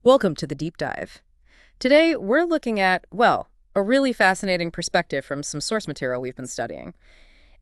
Welcome to the deep dive. Today, we're looking at, well, a really fascinating perspective from some source material we've been studying.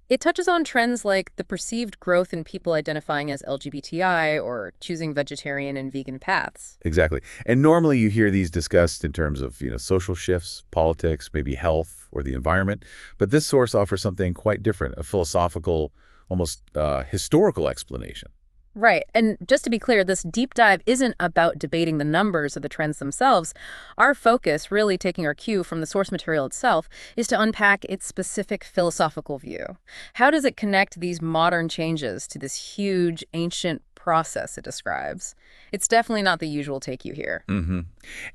It touches on trends like the perceived growth in people identifying as LGBTI or choosing vegetarian and vegan paths. Exactly. And normally you hear these discussed in terms of, social shifts, politics, maybe health or the environment. But this source offers something quite different, a philosophical, almost historical explanation. Right, and just to be clear, this deep dive isn't about debating the numbers of the trends themselves. Our focus, really taking our cue from the source material itself, is to unpack its specific philosophical view. How does it connect these modern changes to this huge, ancient process it describes? It's definitely not the usual take you hear. hmm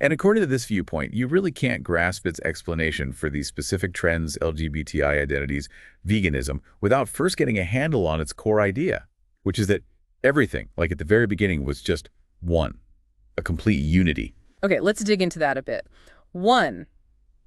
And according to this viewpoint, you really can't grasp its explanation for these specific trends, LGBTI identities, veganism, without first getting a handle on its core idea, which is that everything, like at the very beginning, was just one, a complete unity. Okay, let's dig into that a bit. One,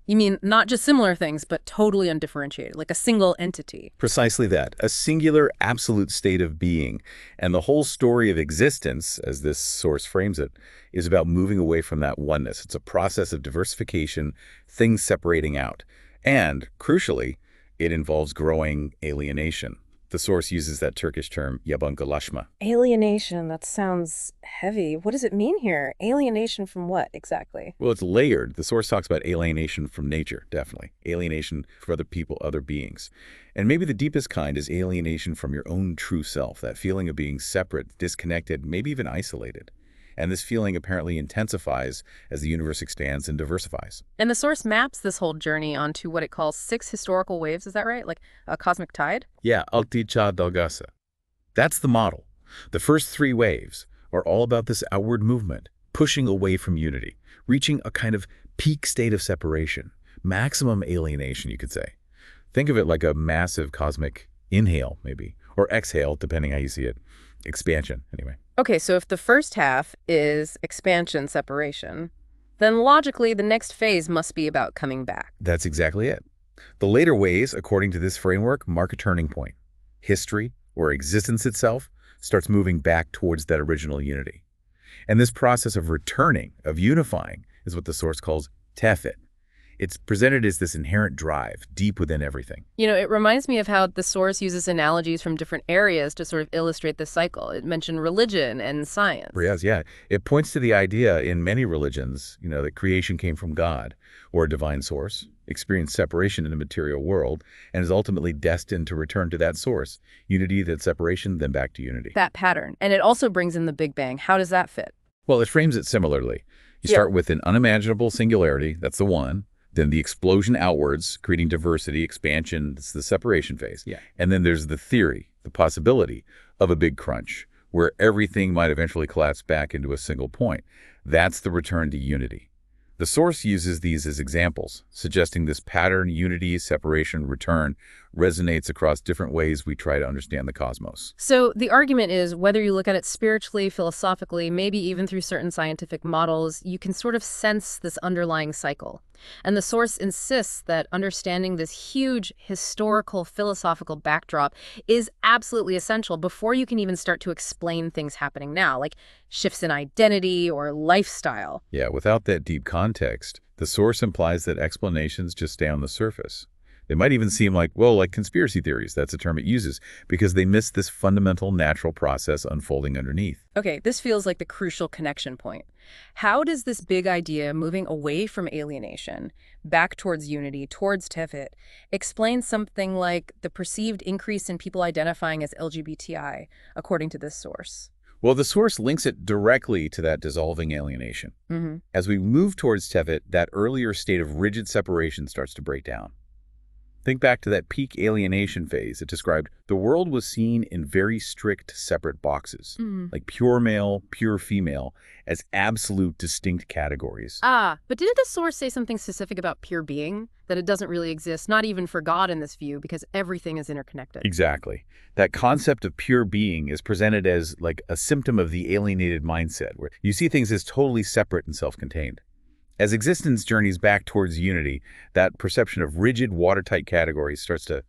you mean not just similar things, but totally undifferentiated, like a single entity. Precisely that, a singular, absolute state of being. And the whole story of existence, as this source frames it, is about moving away from that oneness. It's a process of diversification, things separating out. And, crucially, it involves growing alienation. The source uses that Turkish term, yabancılaşma. Alienation, that sounds heavy. What does it mean here? Alienation from what, exactly? Well, it's layered. The source talks about alienation from nature, definitely. Alienation from other people, other beings. And maybe the deepest kind is alienation from your own true self, that feeling of being separate, disconnected, maybe even isolated. And this feeling apparently intensifies as the universe expands and diversifies. And the source maps this whole journey onto what it calls 6 historical waves, is that right? Like a cosmic tide? Yeah, Alti Çağ Dalgası. That's the model. The first 3 waves are all about this outward movement, pushing away from unity, reaching a kind of peak state of separation, maximum alienation, you could say. Think of it like a massive cosmic inhale, maybe, or exhale, depending how you see it. Expansion, anyway. Okay, so if the first half is expansion, separation, then logically the next phase must be about coming back. That's exactly it. The later ways, according to this framework, mark a turning point. History, or existence itself, starts moving back towards that original unity. And this process of returning, of unifying, is what the source calls tefit. It's presented as this inherent drive deep within everything. You know, it reminds me of how the source uses analogies from different areas to sort of illustrate this cycle. It mentioned religion and science. Yes, yeah. It points to the idea in many religions, that creation came from God or a divine source, experienced separation in the material world, and is ultimately destined to return to that source. Unity, then separation, then back to unity. That pattern. And it also brings in the Big Bang. How does that fit? Well, it frames it similarly. You start with an unimaginable singularity, that's the one. Then the explosion outwards, creating diversity, expansion, it's the separation phase. Yeah. And then there's the theory, the possibility of a big crunch, where everything might eventually collapse back into a single point. That's the return to unity. The source uses these as examples, suggesting this pattern, unity, separation, return, resonates across different ways we try to understand the cosmos. So the argument is whether you look at it spiritually, philosophically, maybe even through certain scientific models, you can sort of sense this underlying cycle. And the source insists that understanding this huge historical, philosophical backdrop is absolutely essential before you can even start to explain things happening now, like shifts in identity or lifestyle. Yeah, without that deep context, the source implies that explanations just stay on the surface. They might even seem like conspiracy theories, that's a term it uses, because they miss this fundamental natural process unfolding underneath. Okay, this feels like the crucial connection point. How does this big idea moving away from alienation, back towards unity, towards tefit, explain something like the perceived increase in people identifying as LGBTI, according to this source? Well, the source links it directly to that dissolving alienation. As we move towards tefit, that earlier state of rigid separation starts to break down. Think back to that peak alienation phase. It described the world was seen in very strict separate boxes, like pure male, pure female, as absolute distinct categories. But didn't the source say something specific about pure being? That it doesn't really exist, not even for God in this view, because everything is interconnected. Exactly. That concept of pure being is presented as like a symptom of the alienated mindset, where you see things as totally separate and self-contained. As existence journeys back towards unity, that perception of rigid, watertight categories starts to,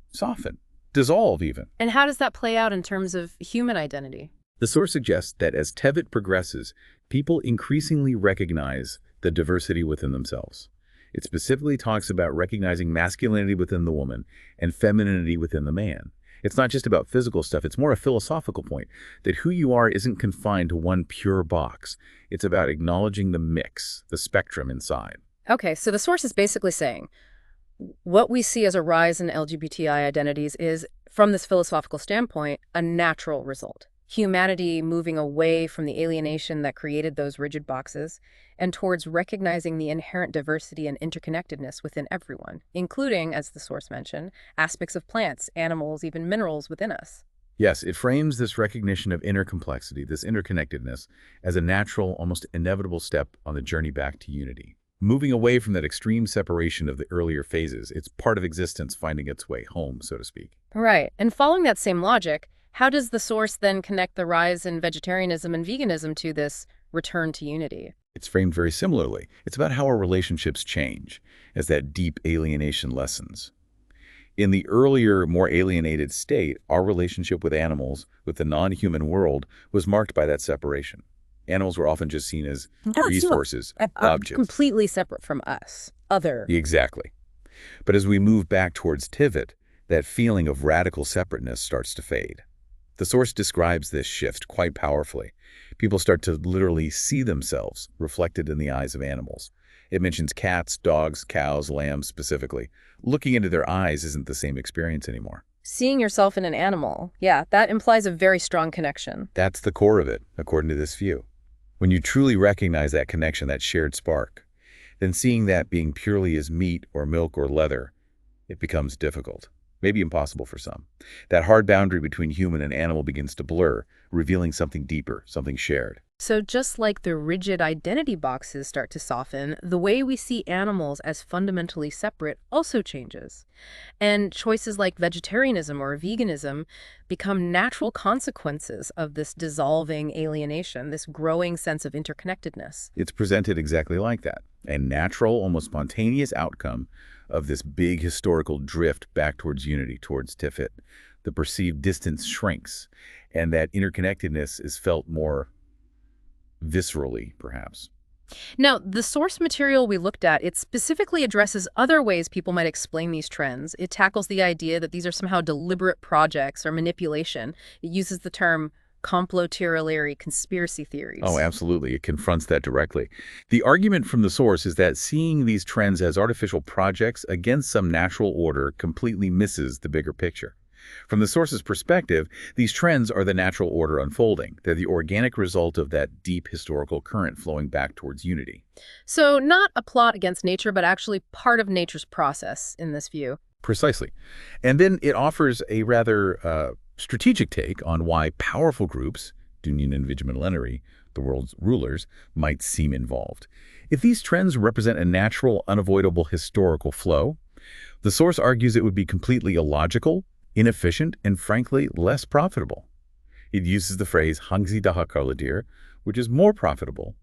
soften, dissolve even. And how does that play out in terms of human identity? The source suggests that as tefit progresses, People increasingly recognize the diversity within themselves. It specifically talks about recognizing masculinity within the woman and femininity within the man. It's not just about physical stuff, it's more a philosophical point, that who you are isn't confined to one pure box. It's about acknowledging the mix, the spectrum inside. Okay, so the source is basically saying what we see as a rise in LGBTI identities is, from this philosophical standpoint, a natural result. Humanity moving away from the alienation that created those rigid boxes and towards recognizing the inherent diversity and interconnectedness within everyone, including, as the source mentioned, aspects of plants, animals, even minerals within us. Yes, it frames this recognition of inner complexity, this interconnectedness, as a natural, almost inevitable step on the journey back to unity. Moving away from that extreme separation of the earlier phases, it's part of existence finding its way home, so to speak. Right, and following that same logic, how does the source then connect the rise in vegetarianism and veganism to this return to unity? It's framed very similarly. It's about how our relationships change as that deep alienation lessens. In the earlier, more alienated state, our relationship with animals, with the non-human world, was marked by that separation. Animals were often just seen as resources, objects. Completely separate from us. Other. Exactly. But as we move back towards Tivit, that feeling of radical separateness starts to fade. The source describes this shift quite powerfully. People start to literally see themselves reflected in the eyes of animals. It mentions cats, dogs, cows, lambs specifically. Looking into their eyes isn't the same experience anymore. Seeing yourself in an animal, yeah, that implies a very strong connection. That's the core of it, according to this view. When you truly recognize that connection, that shared spark, then seeing that being purely as meat or milk or leather, it becomes difficult. Maybe impossible for some. That hard boundary between human and animal begins to blur, revealing something deeper, something shared. So just like the rigid identity boxes start to soften, the way we see animals as fundamentally separate also changes. And choices like vegetarianism or veganism become natural consequences of this dissolving alienation, this growing sense of interconnectedness. It's presented exactly like that. A natural, almost spontaneous outcome of this big historical drift back towards unity, towards Tifit. The perceived distance shrinks, and that interconnectedness is felt more viscerally, perhaps. Now, the source material we looked at, it specifically addresses other ways people might explain these trends. It tackles the idea that these are somehow deliberate projects or manipulation. It uses the term comploterialary conspiracy theories. Oh, absolutely. It confronts that directly. The argument from the source is that seeing these trends as artificial projects against some natural order completely misses the bigger picture. From the source's perspective, these trends are the natural order unfolding. They're the organic result of that deep historical current flowing back towards unity. So not a plot against nature, but actually part of nature's process in this view. Precisely. And then it offers a rather strategic take on why powerful groups, Dunyan and Vigilaneri, the world's rulers, might seem involved. If these trends represent a natural, unavoidable historical flow, the source argues it would be completely illogical, inefficient, and frankly, less profitable. It uses the phrase hangzi dahakaladir, which is more profitable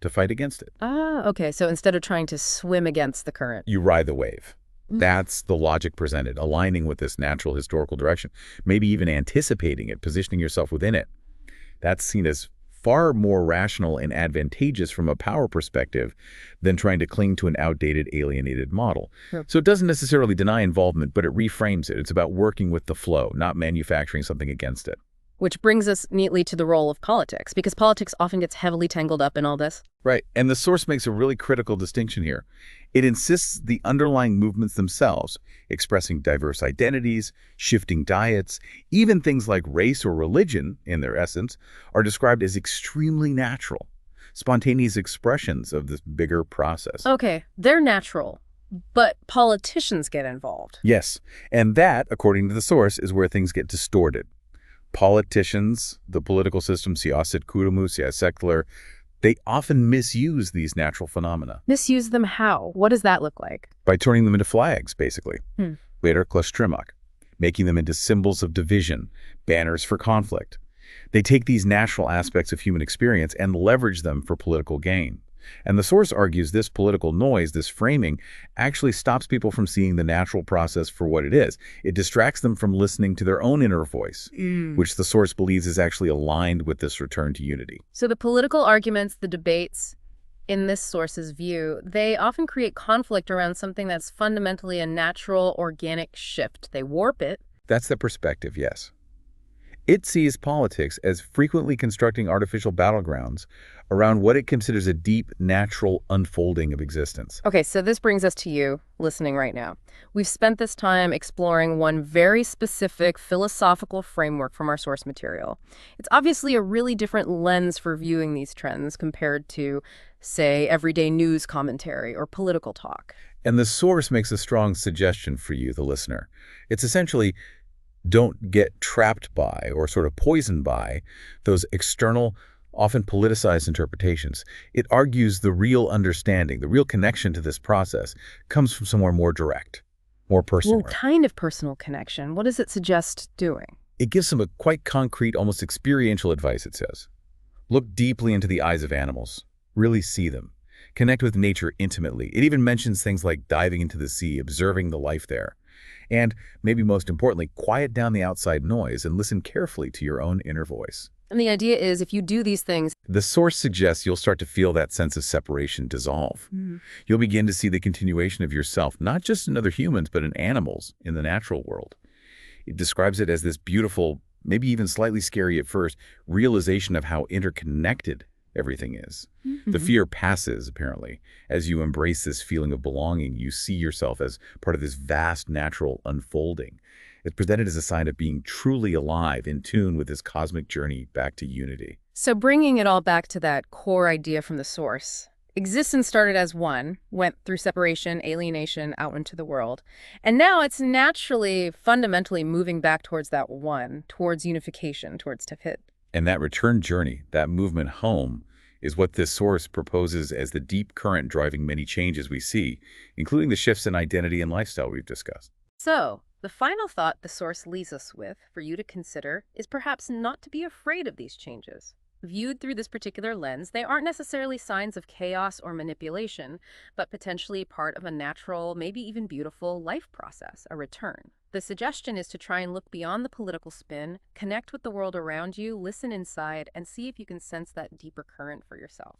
to fight against it. Ah, okay. So instead of trying to swim against the current. You ride the wave. That's the logic presented, aligning with this natural historical direction, maybe even anticipating it, positioning yourself within it. That's seen as far more rational and advantageous from a power perspective than trying to cling to an outdated, alienated model. Sure. So it doesn't necessarily deny involvement, but it reframes it. It's about working with the flow, not manufacturing something against it. Which brings us neatly to the role of politics, because politics often gets heavily tangled up in all this. Right, and the source makes a really critical distinction here. It insists the underlying movements themselves, expressing diverse identities, shifting diets, even things like race or religion, in their essence, are described as extremely natural, spontaneous expressions of this bigger process. Okay, they're natural, but politicians get involved. Yes, and that, according to the source, is where things get distorted. Politicians, the political system, siyaset kurumu, siyasetler, they often misuse these natural phenomena. Misuse them how? What does that look like? By turning them into flags, basically. Later, klastrimak, making them into symbols of division, banners for conflict. They take these natural aspects of human experience and leverage them for political gain. And the source argues this political noise, this framing, actually stops people from seeing the natural process for what it is. It distracts them from listening to their own inner voice, which the source believes is actually aligned with this return to unity. So the political arguments, the debates, in this source's view, they often create conflict around something that's fundamentally a natural, organic shift. They warp it. That's the perspective, yes. It sees politics as frequently constructing artificial battlegrounds around what it considers a deep, natural unfolding of existence. Okay, so this brings us to you, listening right now. We've spent this time exploring one very specific philosophical framework from our source material. It's obviously a really different lens for viewing these trends compared to, say, everyday news commentary or political talk. And the source makes a strong suggestion for you, the listener. It's essentially, don't get trapped by or sort of poisoned by those external, often politicized interpretations. It argues the real understanding, the real connection to this process comes from somewhere more direct, more personal. What kind of personal connection? What does it suggest doing? It gives some quite concrete, almost experiential advice, it says. Look deeply into the eyes of animals. Really see them. Connect with nature intimately. It even mentions things like diving into the sea, observing the life there. And, maybe most importantly, quiet down the outside noise and listen carefully to your own inner voice. And the idea is if you do these things, the source suggests you'll start to feel that sense of separation dissolve. You'll begin to see the continuation of yourself, not just in other humans, but in animals, in the natural world. It describes it as this beautiful, maybe even slightly scary at first, realization of how interconnected everything is. The fear passes, apparently. As you embrace this feeling of belonging, you see yourself as part of this vast natural unfolding. It's presented as a sign of being truly alive, in tune with this cosmic journey back to unity. So bringing it all back to that core idea from the source, existence started as one, went through separation, alienation, out into the world, and now it's naturally, fundamentally moving back towards that one, towards unification, towards tawhid. And that return journey, that movement home, is what this source proposes as the deep current driving many changes we see, including the shifts in identity and lifestyle we've discussed. So, the final thought the source leaves us with for you to consider is perhaps not to be afraid of these changes. Viewed through this particular lens, they aren't necessarily signs of chaos or manipulation, but potentially part of a natural, maybe even beautiful life process, a return. The suggestion is to try and look beyond the political spin, connect with the world around you, listen inside, and see if you can sense that deeper current for yourself.